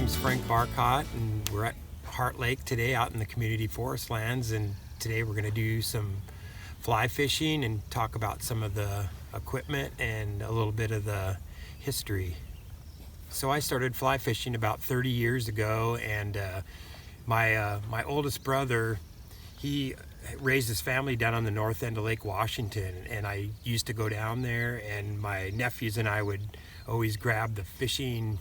name's Frank Barcott, and we're at Heart Lake today out in the community forest lands, and today we're going to do some fly fishing and talk about some of the equipment and a little bit of the history. So I started fly fishing about 30 years ago, and my oldest brother, he raised his family down on the north end of Lake Washington, and I used to go down there, and my nephews and I would always grab the fishing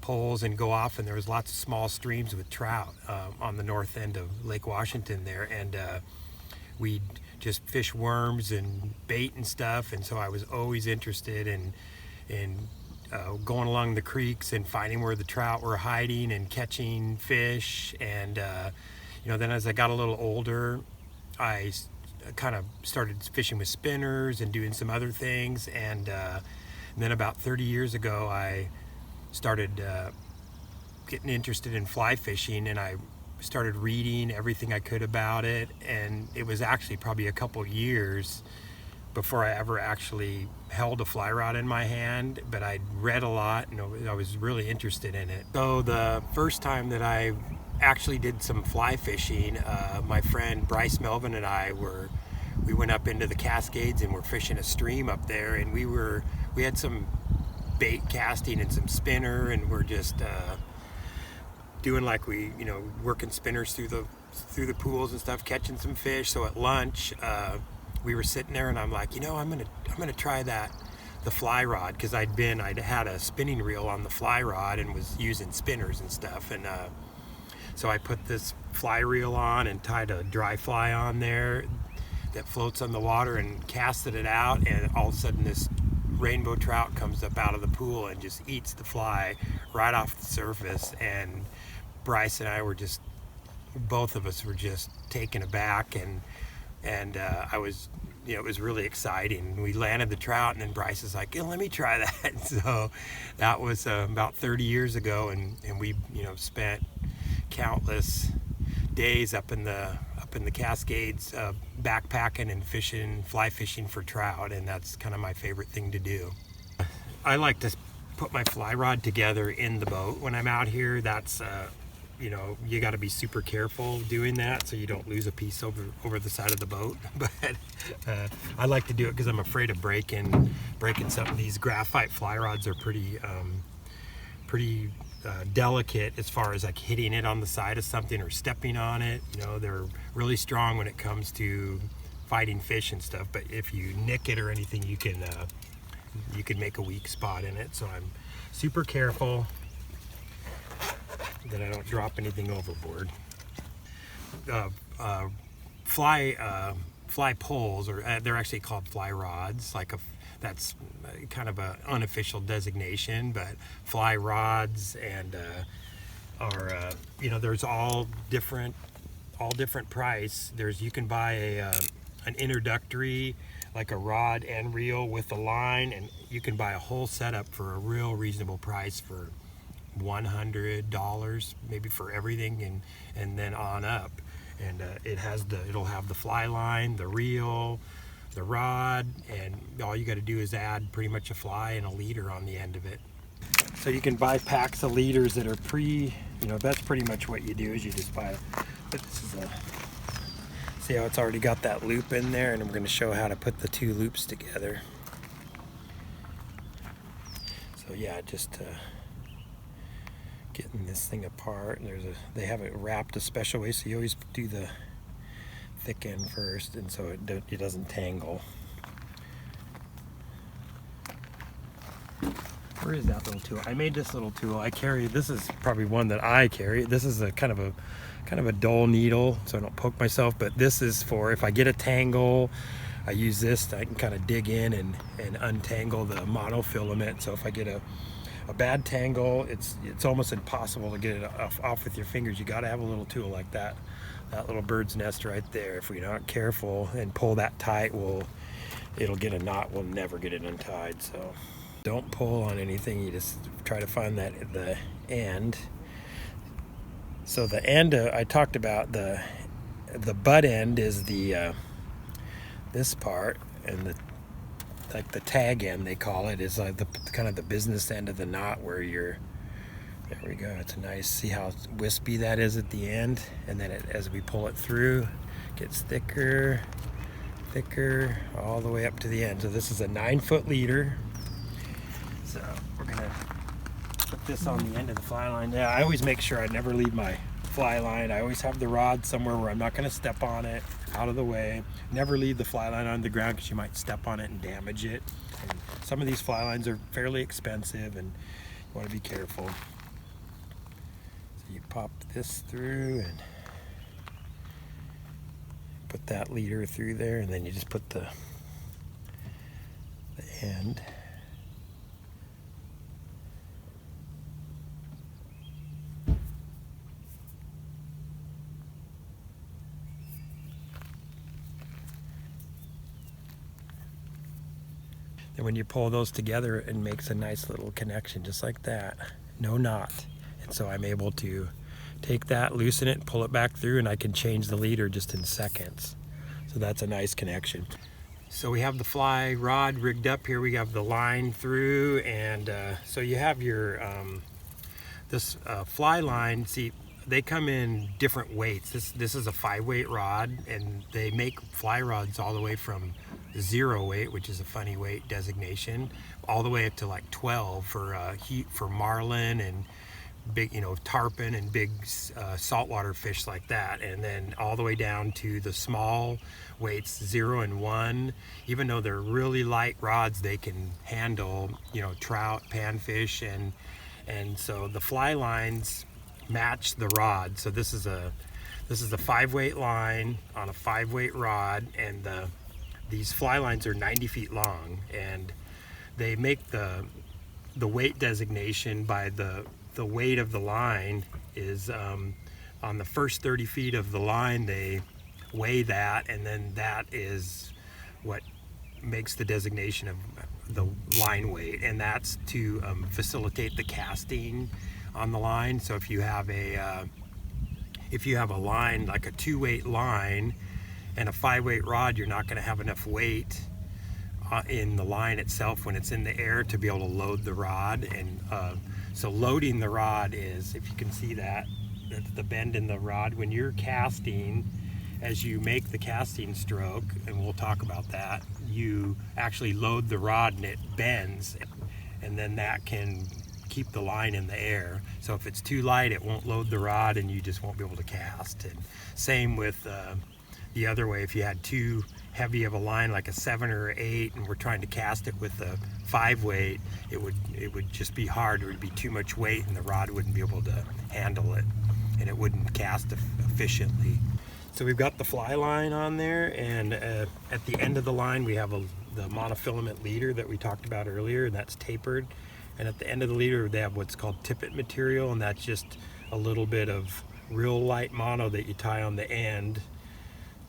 poles and go off, and there was lots of small streams with trout on the north end of Lake Washington there, and we'd just fish worms and bait and stuff. And so I was always interested in going along the creeks and finding where the trout were hiding and catching fish. And then as I got a little older, I kind of started fishing with spinners and doing some other things, and then about 30 years ago I started getting interested in fly fishing, and I started reading everything I could about it. And it was actually probably a couple years before I ever actually held a fly rod in my hand, but I'd read a lot and I was really interested in it. So the first time that I actually did some fly fishing, my friend Bryce Melvin and I we went up into the Cascades and we're fishing a stream up there, and we had some bait casting and some spinner, and we're just doing like working spinners through the pools and stuff, catching some fish. So at lunch we were sitting there, and I'm like, I'm gonna try the fly rod, because I'd had a spinning reel on the fly rod and was using spinners and stuff. And so I put this fly reel on and tied a dry fly on there that floats on the water and casted it out, and all of a sudden this rainbow trout comes up out of the pool and just eats the fly right off the surface. And Bryce and I were both of us were just taken aback, and I was, it was really exciting. We landed the trout, and then Bryce is like, let me try that. So that was about 30 years ago, and we spent countless days up in the Cascades backpacking and fly fishing for trout, and that's kind of my favorite thing to do. I like to put my fly rod together in the boat when I'm out here. That's you got to be super careful doing that so you don't lose a piece over the side of the boat. But I like to do it because I'm afraid of breaking something. These graphite fly rods are pretty delicate as far as like hitting it on the side of something or stepping on it. They're really strong when it comes to fighting fish and stuff, but if you nick it or anything, you can make a weak spot in it. So I'm super careful that I don't drop anything overboard. Fly poles, or they're actually called fly rods. That's kind of an unofficial designation, but fly rods and are there's all different price. You can buy an introductory, like a rod and reel with a line, and you can buy a whole setup for a real reasonable price for $100 maybe for everything, and then on up. And it'll have the fly line, the reel, the rod, and all you got to do is add pretty much a fly and a leader on the end of it. So you can buy packs of leaders that are that's pretty much what you do, is you just buy. But see how it's already got that loop in there, and I'm going to show how to put the two loops together. So yeah, just getting this thing apart. They have it wrapped a special way, so you always do the thick end first, and so it doesn't tangle. Where is that little tool? I made this little tool. This is probably one that I carry. This is a kind of a dull needle, so I don't poke myself, but this is for if I get a tangle, I use this. I can kind of dig in and untangle the monofilament. So if I get a bad tangle, it's almost impossible to get it off with your fingers. You got to have a little tool like that little bird's nest right there. If we're not careful and pull that tight, it'll get a knot. We'll never get it untied. So don't pull on anything. You just try to find the end. So the end, I talked about the butt end is this part, and the tag end, they call it, is like the kind of the business end of the knot, where you're There we go. It's a nice, see how wispy that is at the end, and then as we pull it through, it gets thicker, thicker, all the way up to the end. So this is a 9-foot leader. So we're gonna put this on the end of the fly line. Yeah, I always make sure I never leave my fly line. I always have the rod somewhere where I'm not going to step on it, out of the way. Never leave the fly line on the ground because you might step on it and damage it. And some of these fly lines are fairly expensive and you want to be careful. So you pop this through and put that leader through there, and then you just put the end. And when you pull those together, it makes a nice little connection just like that. No knot. And so I'm able to take that, loosen it, pull it back through, and I can change the leader just in seconds. So that's a nice connection. So we have the fly rod rigged up here. We have the line through, and so you have your this fly line. See, they come in different weights. This is a 5-weight rod, and they make fly rods all the way from 0 weight, which is a funny weight designation, all the way up to like 12 for marlin and big, tarpon and big saltwater fish like that, and then all the way down to the small weights, 0 and 1. Even though they're really light rods, they can handle trout, panfish, and so the fly lines match the rod. So this is a 5-weight line on a 5-weight rod, and these fly lines are 90 feet long, and they make the weight designation by the weight of the line is on the first 30 feet of the line. They weigh that, and then that is what makes the designation of the line weight, and that's to facilitate the casting on the line. So if you have a line like a 2-weight line and a 5-weight rod, you're not going to have enough weight in the line itself when it's in the air to be able to load the rod. And so loading the rod is, if you can see that's the bend in the rod. When you're casting, as you make the casting stroke, and we'll talk about that, you actually load the rod and it bends, and then that can keep the line in the air. So if it's too light, it won't load the rod and you just won't be able to cast. And same with the other way. If you had too heavy of a line, like a 7 or 8, and we're trying to cast it with a 5-weight, it would just be hard. It would be too much weight, and the rod wouldn't be able to handle it, and it wouldn't cast efficiently. So we've got the fly line on there, and at the end of the line we have the monofilament leader that we talked about earlier, and that's tapered. And at the end of the leader they have what's called tippet material, and that's just a little bit of real light mono that you tie on the end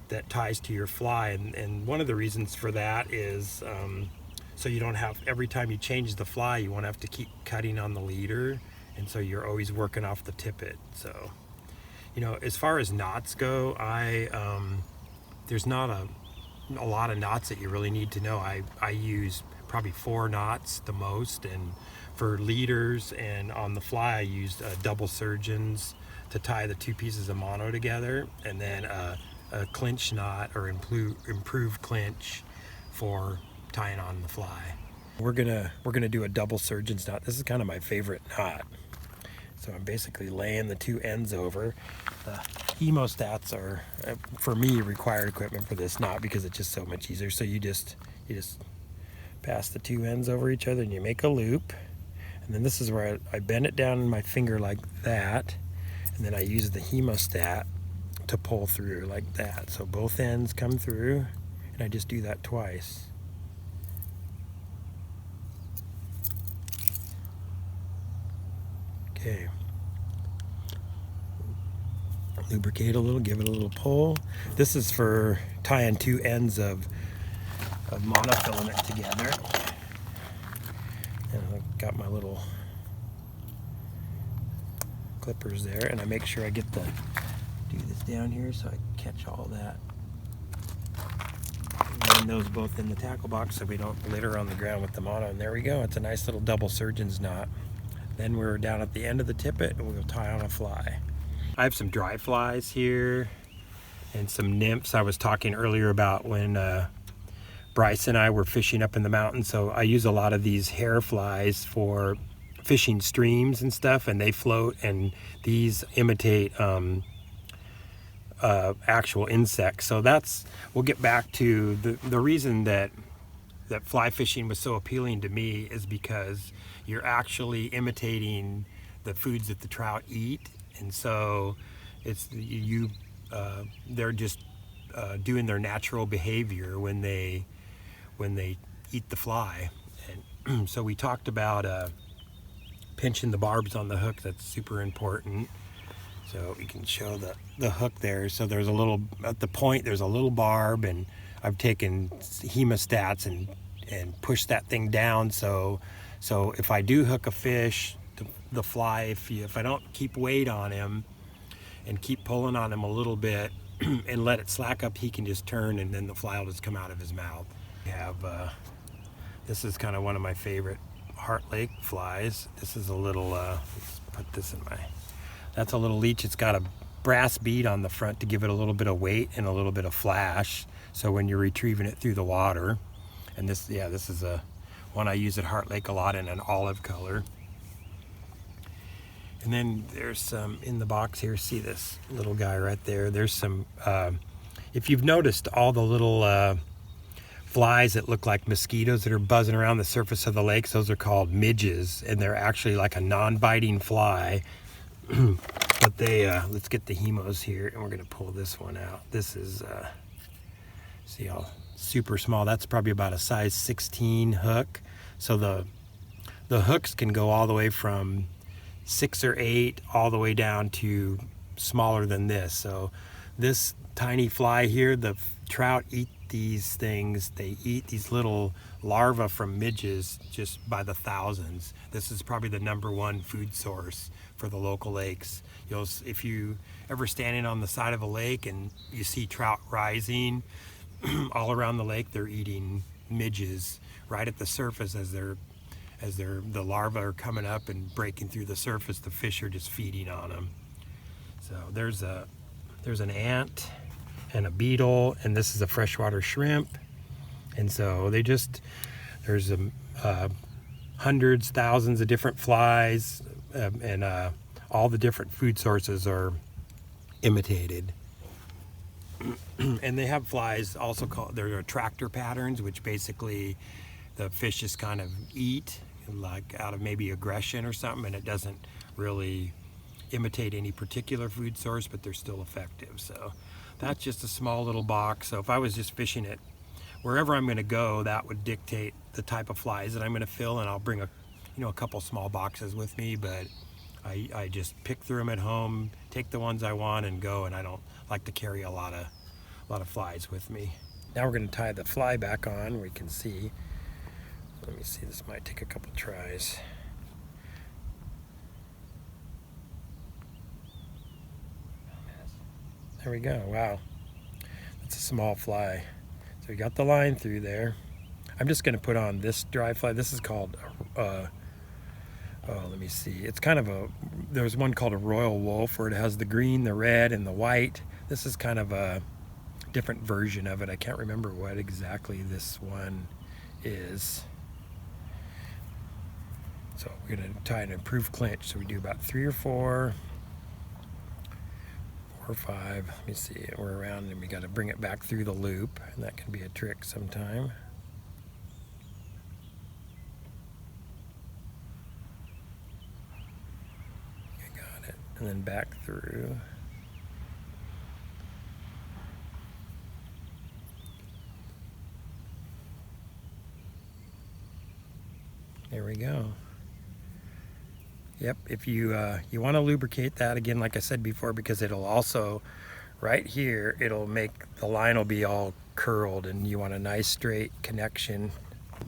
that ties to your fly. And one of the reasons for that is so you don't have, every time you change the fly, you won't have to keep cutting on the leader, and so you're always working off the tippet. So as far as knots go, there's not a lot of knots that you really need to know. I use probably 4 knots the most, and for leaders and on the fly I used double surgeons to tie the 2 pieces of mono together, and then a clinch knot or improved clinch for tying on the fly. We're gonna do a double surgeons knot. This is kind of my favorite knot. So I'm basically laying the 2 ends over. The hemostats are, for me, required equipment for this knot because it's just so much easier. So you just pass the 2 ends over each other and you make a loop. And then this is where I bend it down in my finger like that, and then I use the hemostat to pull through like that. So both ends come through, and I just do that twice. Okay. Lubricate a little, give it a little pull. This is for tying 2 ends of monofilament together. And I've got my little clippers there, and I make sure I get do this down here so I catch all that. And those both in the tackle box so we don't litter on the ground with the mono. And there we go. It's a nice little double surgeon's knot. Then we're down at the end of the tippet and we'll tie on a fly. I have some dry flies here and some nymphs. I was talking earlier about when Bryce and I were fishing up in the mountains, so I use a lot of these hair flies for fishing streams and stuff, and they float, and these imitate actual insects. So we'll get back to the reason that fly fishing was so appealing to me is because you're actually imitating the foods that the trout eat, and so they're just doing their natural behavior when they eat the fly. And so we talked about pinching the barbs on the hook. That's super important. So we can show the hook there. So there's at the point there's a little barb, and I've taken hemostats and pushed that thing down. So if I do hook a fish, the fly, if I don't keep weight on him and keep pulling on him a little bit and let it slack up, he can just turn, and then the fly will just come out of his mouth. We have this is kind of one of my favorite Heart Lake flies. This is a little let's put this in that's a little leech. It's got a brass bead on the front to give it a little bit of weight and a little bit of flash, so when you're retrieving it through the water. And this is a one I use at Heart Lake a lot, in an olive color. And then there's some in the box here. See this little guy right there? There's some if you've noticed all the little flies that look like mosquitoes that are buzzing around the surface of the lakes, those are called midges, and they're actually like a non-biting fly. But they let's get the hemos here, and we're going to pull this one out. This is see how super small. That's probably about a size 16 hook. So the hooks can go all the way from 6 or 8 all the way down to smaller than this. So this tiny fly here, the trout eat these things. They eat these little larvae from midges just by the thousands. This is probably the #1 food source for the local lakes. If you ever standing on the side of a lake and you see trout rising all around the lake, they're eating midges right at the surface as the larvae are coming up and breaking through the surface. The fish are just feeding on them. So there's an ant and a beetle, and this is a freshwater shrimp. And so there's hundreds, thousands of different flies, and all the different food sources are imitated. And they have flies also called, they're attractor patterns, which basically the fish just kind of eat like out of maybe aggression or something, and it doesn't really imitate any particular food source, but they're still effective. So that's just a small little box. So if I was just fishing it, wherever I'm going to go, that would dictate the type of flies that I'm going to fill, and I'll bring a couple small boxes with me, but I just pick through them at home, take the ones I want, and go. And I don't like to carry a lot of flies with me. Now we're going to tie the fly back on. We can see. Let me see. This might take a couple tries. There we go. Wow, that's a small fly. So we got the line through there. I'm just going to put on this dry fly. This is called let me see. It's kind of there's one called a royal wolf, where it has the green, the red, and the white. This is kind of a different version of it. I can't remember what exactly this one is. So we're going to tie an improved clinch. So we do about 3 or 4 or 5. Let me see. We're around, and we got to bring it back through the loop, and that can be a trick sometime. And then back through. There we go. Yep, if you want to lubricate that, again, like I said before, because it'll also, right here, it'll make the line will be all curled, and you want a nice straight connection.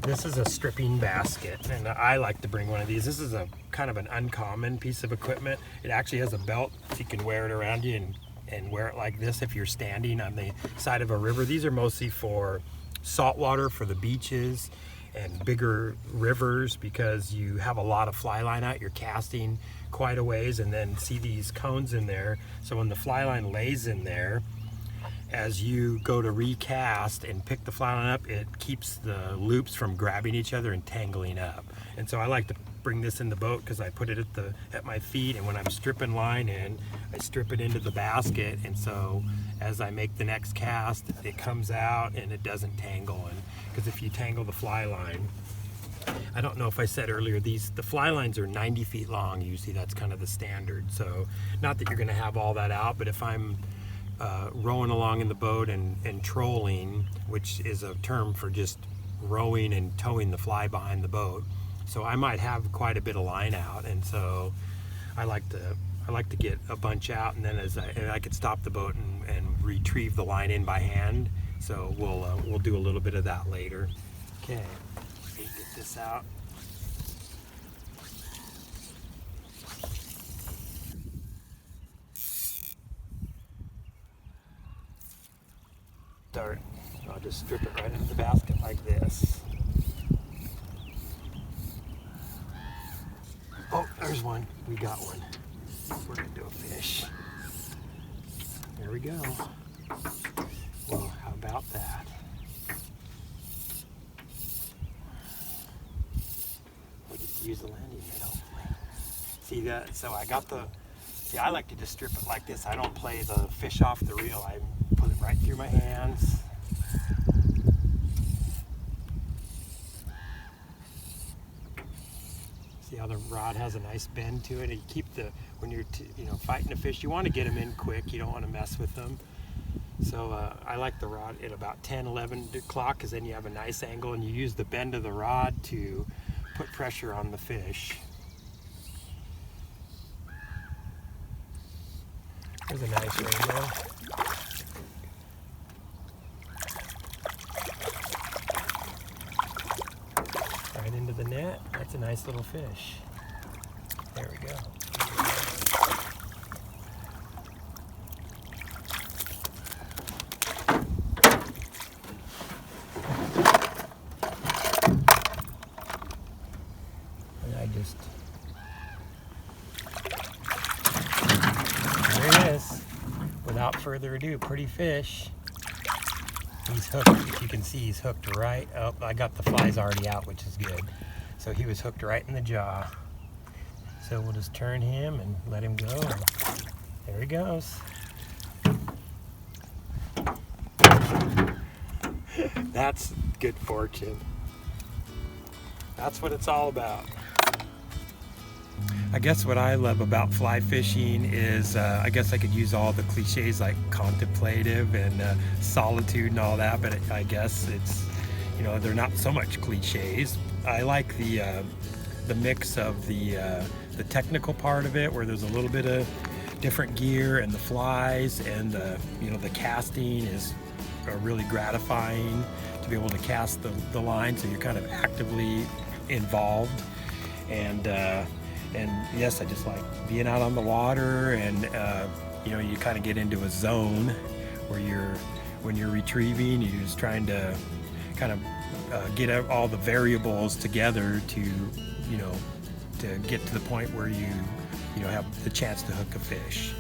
This is a stripping basket, and I like to bring one of these. This is a kind of an uncommon piece of equipment. It actually has a belt, so you can wear it around you and wear it like this if you're standing on the side of a river. These are mostly for saltwater, for the beaches, and bigger rivers, because you have a lot of fly line out. You're casting quite a ways, and then see these cones in there. So when the fly line lays in there, as you go to recast and pick the fly line up, it keeps the loops from grabbing each other and tangling up. And so I like to bring this in the boat because I put it at my feet, and when I'm stripping line in, I strip it into the basket, and so as I make the next cast, it comes out and it doesn't tangle. And because if you tangle the fly line, I don't know if I said earlier, the fly lines are 90 feet long. Usually that's kind of the standard. So not that you're going to have all that out, but if I'm rowing along in the boat and trolling, which is a term for just rowing and towing the fly behind the boat, so I might have quite a bit of line out, and so I like to get a bunch out, and then and I could stop the boat and retrieve the line in by hand. So we'll do a little bit of that later. Okay, let me get this out. Start. I'll just strip it right into the basket like this. Oh, there's one. We got one. We're gonna do a fish. There we go. Well, how about that? We get to use the landing net, hopefully. See that? So I like to just strip it like this. I don't play the fish off the reel. I put it right through my hands. See how the rod has a nice bend to it. And you keep when you're fighting a fish, you want to get them in quick. You don't want to mess with them. So I like the rod at about 10, 11 o'clock, because then you have a nice angle, and you use the bend of the rod to put pressure on the fish. There's a nice rainbow. Right into the net. That's a nice little fish. There we go. And there it is. Without further ado, pretty fish. He's hooked. If you can see, he's hooked right up. I got the flies already out, which is good. So he was hooked right in the jaw. So we'll just turn him and let him go. There he goes. That's good fortune. That's what it's all about. I guess what I love about fly fishing is, I guess I could use all the cliches like contemplative and solitude and all that, but I guess it's, they're not so much cliches. I like the mix of the technical part of it, where there's a little bit of different gear, and the flies, and the casting is really gratifying to be able to cast the line, so you're kind of actively involved. And yes, I just like being out on the water, and you kind of get into a zone where when you're retrieving, you're just trying to kind of get all the variables together to get to the point where you have the chance to hook a fish.